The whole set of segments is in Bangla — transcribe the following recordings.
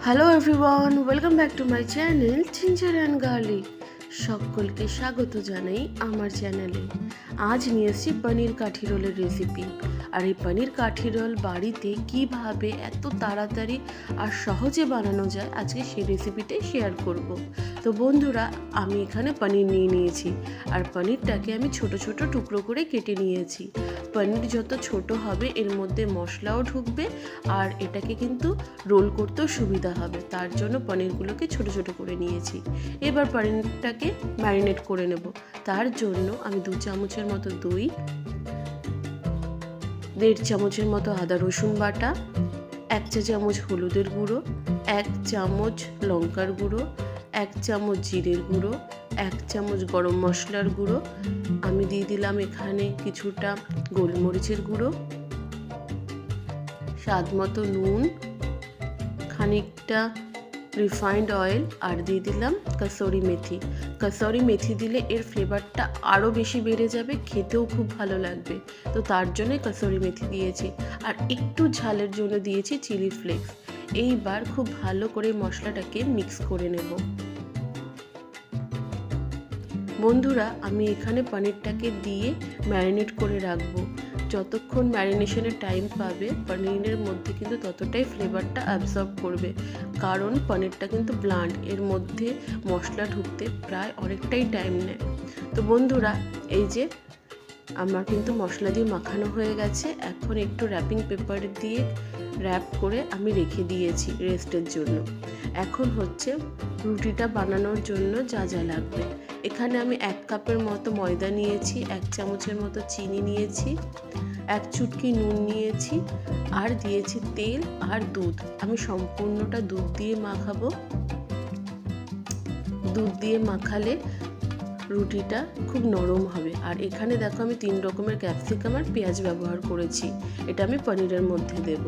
Hello everyone, welcome back to my channel ginger and garlic. সকলকে স্বাগত জানাই আমার চ্যানেলে। আজ নিয়ে এসেছি পনির কাঠি রোলের রেসিপি। আর এই পনির কাঠি রোল বাড়িতে কিভাবে এত তাড়াতাড়ি আর সহজে বানানো যায় আজকে সেই রেসিপিটাই শেয়ার করব। তো বন্ধুরা, আমি এখানে পনির নিয়ে নিয়েছি আর পনিরটাকে আমি ছোট ছোট টুকরো করে কেটে নিয়েছি। পনির যত ছোট হবে এর মধ্যে মশলাও ঢুকবে আর এটাকে কিন্তু রোল করতেও সুবিধা হবে, তার জন্য পনিরগুলোকে ছোট ছোট করে নিয়েছি। এবার পনিরটাকে ম্যারিনেট করে নেব। তার জন্য আমি 2 চামচের মতো দই, 1.5 চামচের মতো আদা রসুন বাটা, 1 চা চামচ হলুদের গুঁড়ো, 1 চামচ লঙ্কার গুঁড়ো, 1 চামচ জিরের গুঁড়ো, 1 চামচ গরম মশলার গুঁড়ো, আমি দিয়ে দিলাম এখানে কিছুটা গোলমরিচের গুঁড়ো, স্বাদ মতো নুন, খানিকটা রিফাইন্ড অয়েল আর দিয়ে দিলাম কাসুরি মেথি। কাসুরি মেথি দিলে এর ফ্লেভারটা আরও বেশি বেড়ে যাবে, খেতেও খুব ভালো লাগবে। তো তার জন্য কাসুরি মেথি দিয়েছি আর একটু ঝালের জন্য দিয়েছি চিলি ফ্লেক্স। এইবার খুব ভালো করে মশলাটাকে মিক্স করে নেব। বন্ধুরা, আমি এখানে পনিরটাকে দিয়ে ম্যারিনেট করে রাখবো। যতক্ষণ ম্যারিনেশনের টাইম পাবে পনিরের মধ্যে কিন্তু ততটাই ফ্লেভারটা অ্যাবসর্ব করবে, কারণ পনিরটা কিন্তু ব্লান্ট, এর মধ্যে মশলা ঢুকতে প্রায় অনেকটাই টাইম নেয়। তো বন্ধুরা, এই যে আমার কিন্তু মশলা দিয়ে মাখানো হয়ে গেছে। এখন একটু র্যাপিং পেপার দিয়ে র্যাপ করে আমি রেখে দিয়েছি রেস্টের জন্য। এখন হচ্ছে রুটিটা বানানোর জন্য যা যা লাগবে। এখানে আমি 1 কাপের মতো ময়দা নিয়েছি, 1 চামচের মতো চিনি নিয়েছি, 1 চুটকি নুন নিয়েছি আর দিয়েছি তেল আর দুধ। আমি সম্পূর্ণটা দুধ দিয়ে মাখাবো। দুধ দিয়ে মাখালে রুটিটা খুব নরম হবে। আর এখানে দেখো আমি 3 রকমের ক্যাপসিকাম আর পেঁয়াজ ব্যবহার করেছি, এটা আমি পনিরের মধ্যে দেব।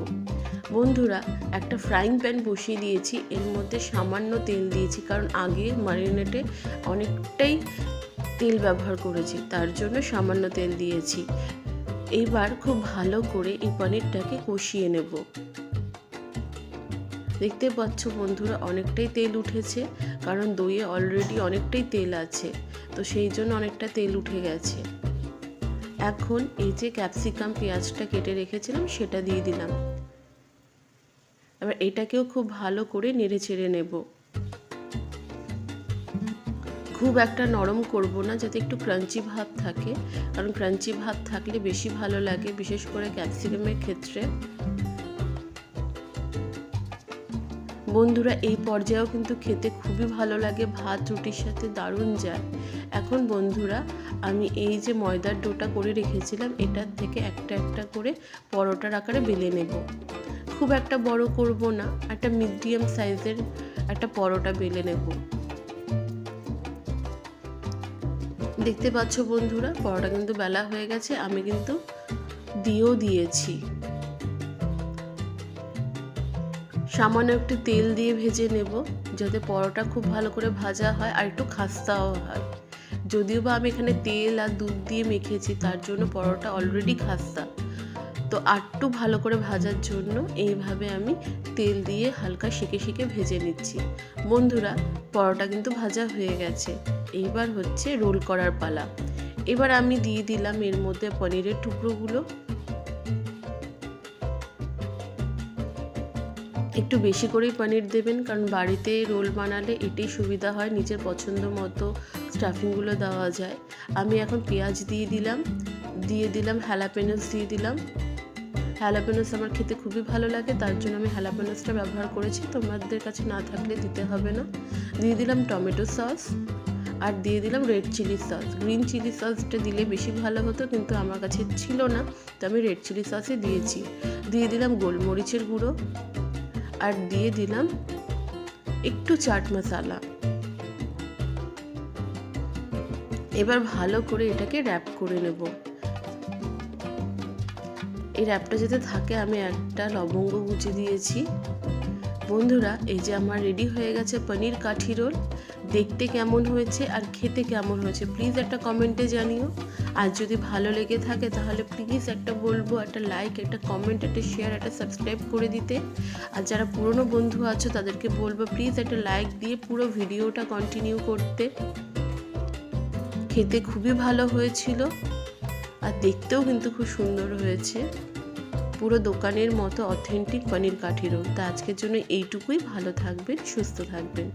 বন্ধুরা, একটা ফ্রাইং প্যান বসিয়ে দিয়েছি, এর মধ্যে সামান্য তেল দিয়েছি, কারণ আগে ম্যারিনেটে অনেকটাই তেল ব্যবহার করেছি, তার জন্য সামান্য তেল দিয়েছি। এইবার খুব ভালো করে এই পনিরটাকে কষিয়ে নেব। দেখতে পাচ্ছ বন্ধুরা, অনেকটাই তেল উঠেছে, কারণ দইয়ে অলরেডি অনেকটাই তেল আছে, তো সেই জন্য অনেকটা তেল উঠে গেছে। এখন এই যে ক্যাপসিকাম পেঁয়াজটা কেটে রেখেছিলাম সেটা দিয়ে দিলাম। এবার এটাকেও খুব ভালো করে নেড়ে চেড়ে নেব। খুব একটা নরম করব না, যাতে একটু ক্রাঞ্চি ভাব থাকে, কারণ ক্রাঞ্চি ভাব থাকলে বেশি ভালো লাগে, বিশেষ করে ক্যাপসিকামের ক্ষেত্রে। বন্ধুরা, এই পর্যায়েও কিন্তু খেতে খুবই ভালো লাগে, ভাত রুটির সাথে দারুণ যায়। এখন বন্ধুরা, আমি এই যে ময়দার ডোটা করে রেখেছিলাম এটার থেকে একটা একটা করে পরোটার আকারে বেলে নেব। খুব একটা বড় করব না, একটা মিডিয়াম সাইজের একটা পরোটা বেলে নেব। দেখতে পাচ্ছ বন্ধুরা, পরোটা কিন্তু বেলা হয়ে গেছে, আমি কিন্তু দিয়েও দিয়েছি। সামান্য একটু তেল দিয়ে ভেজে নেব, যাতে পরোটা খুব ভালো করে ভাজা হয় আর একটু খাস্তাও হয়। যদিও বা আমি এখানে তেল আর দুধ দিয়ে মেখেছি, তার জন্য পরোটা অলরেডি খাস্তা, তো আরটু ভালো করে ভাজার জন্য এইভাবে আমি তেল দিয়ে হালকা সেঁকে সেঁকে ভেজে নিচ্ছি। বন্ধুরা, পরোটা কিন্তু ভাজা হয়ে গেছে, এইবার হচ্ছে রোল করার পালা। এবার আমি দিয়ে দিলাম এর মধ্যে পনিরের টুকরোগুলো। একটু বেশি করেই পনির দেবেন, কারণ বাড়িতে রোল বানালে এটাই সুবিধা হয়, নিজের পছন্দ মতো স্টাফিংগুলো দেওয়া যায়। আমি এখন পেঁয়াজ দিয়ে দিলাম হ্যালাপেনোস দিয়ে দিলাম। হ্যালাপেনোস আমার খেতে খুবই ভালো লাগে, তার জন্য আমি হ্যালাপেনোসটা ব্যবহার করেছি, তোমাদের কাছে না থাকলে দিতে হবে না। দিয়ে দিলাম টমেটো সস আর দিয়ে দিলাম red chilli sauce. Green chilli সসটা দিলে বেশি ভালো হতো, কিন্তু আমার কাছে ছিল না, তো আমি রেড চিলি সসই দিয়েছি। দিয়ে দিলাম গোলমরিচের গুঁড়ো আর দিয়ে দিলাম একটু চাট মশলা। এবার ভালো করে এটাকে র্যাপ করে নেব। এই র্যাপটা যাতে থাকে, আমি একটা লবঙ্গ কুচি দিয়েছি। বন্ধুরা এই যে আমার রেডি হয়ে গেছে পনির কাঠি রোল। দেখতে কেমন হয়েছে আর খেতে কেমন হয়েছে প্লিজ একটা কমেন্টে জানিও। আর যদি ভালো লেগে থাকে তাহলে প্লিজ একটা বলবো, একটা লাইক, একটা কমেন্ট, একটা শেয়ার, একটা সাবস্ক্রাইব করে দিতে। আর যারা পুরনো বন্ধু আছো তাদেরকে বলবো প্লিজ একটা লাইক দিয়ে পুরো ভিডিওটা কন্টিনিউ করতে। খেতে খুবই ভালো হয়েছিল আর দেখতেও কিন্তু খুব সুন্দর হয়েছে, পুরো দোকানের মতো অথেন্টিক পনির কাঠি রোল। তা আজকের জন্য এইটুকুই। ভালো থাকবেন, সুস্থ থাকবেন।